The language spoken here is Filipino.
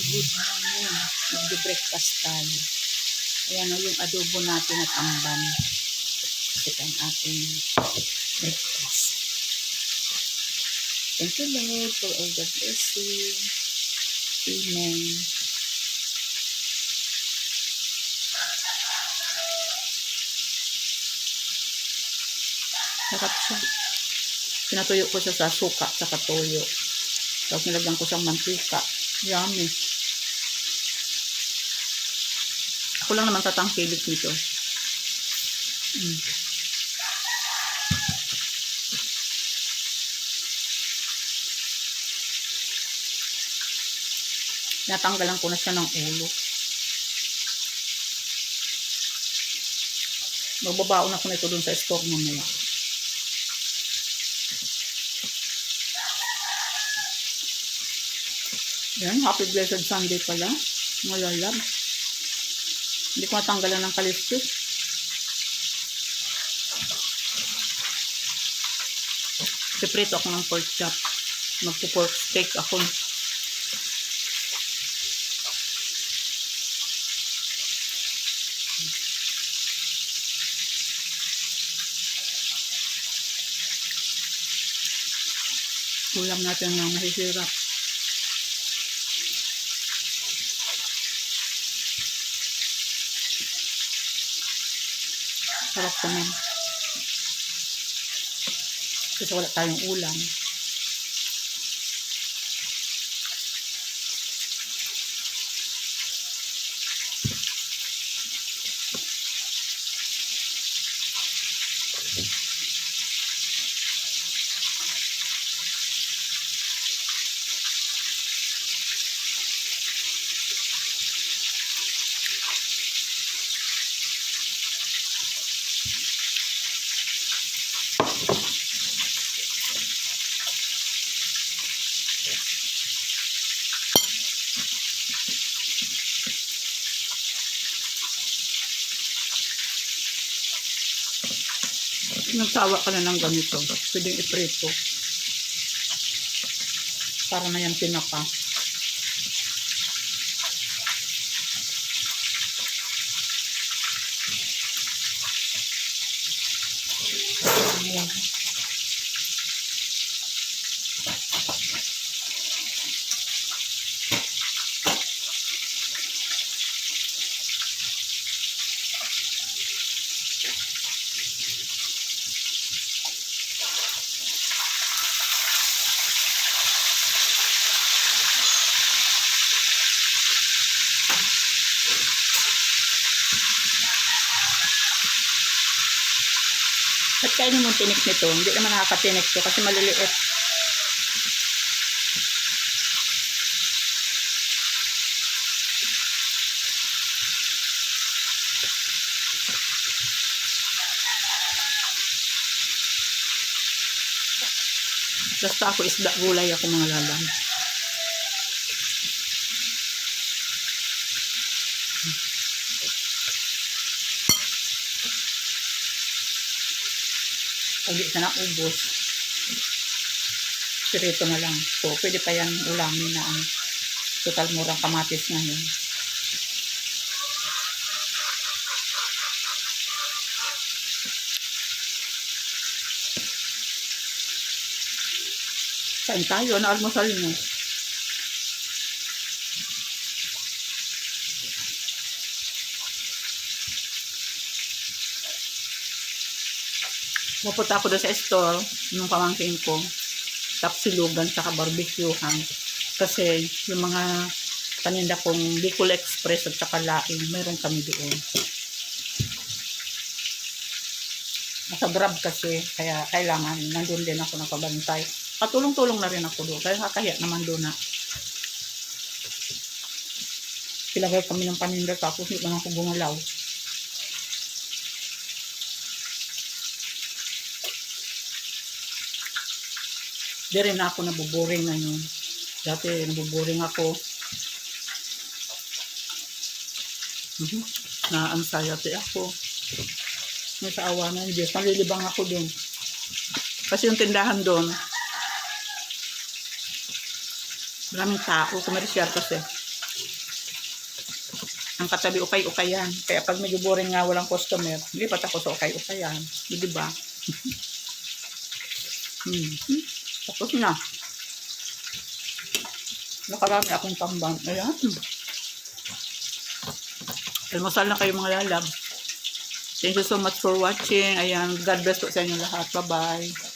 Good morning. Magbe-breakfast tayo. Ayan o yung adobo natin at amban. Ito ang ating breakfast. Thank you Lord for all the blessing. Amen. Sarap siya. Pinatuyo ko siya sa suka at toyo. Tapos nilagyan ko siyang mantika. Yummy. Ako lang naman tatangkilik nito. Natanggalan ko na siya ng ulo. Magbabaon ako nito dun sa store mamaya. Yan, happy blessed Sunday pala. Malalab. Hindi ko matanggalan ng kaliskis. Piprito ako ng pork chop. Magpo-pork steak ako. Ulam natin ng mahihirap. Sarap naman. Kasi wala tayong ulam. Nagsawa ka na ng ganito, pwedeng iprito para na yan pinaka. Ayan. At kainin mo tinik nito. Hindi naman nakakatinik to kasi maliliit. Basta ako isda gulay ako mga lalang. Pag isa na ubos, sirito na lang. So, pwede pa yan ulamin na ang total murang kamatis ngayon. Kain tayo, ano almusal mo? Pupunta ako doon sa store nung pamangkin ko. Tapsilugan saka barbecuehan. Kasi yung mga paninda kong Bicol Express at saka laing, mayroon kami doon. Nasa Grab kasi, kaya kailangan nandun din ako ng pabantay. Patulong-tulong na rin ako doon. Kaya kakahiya naman doon na pilagay kami ng paninda tapos hindi naman ako gumalaw. Di rin ako nabuboring ngayon. Dati nabuboring ako. Na-anxiety ako. May sa awa ng Diyos. Nalilibang ako doon. Kasi yung tindahan doon, maraming tao. Komersyal kasi. Ang katabi ukay-ukayan. Kaya pag medyo boring nga walang customer, lipat ako sa ukay-ukayan. Di ba? Tapos na. Nakarami akong tambang. Ayan. Almusal na kayo mga lalab. Thank you so much for watching. Ayan. God bless po sa inyo lahat. Bye-bye.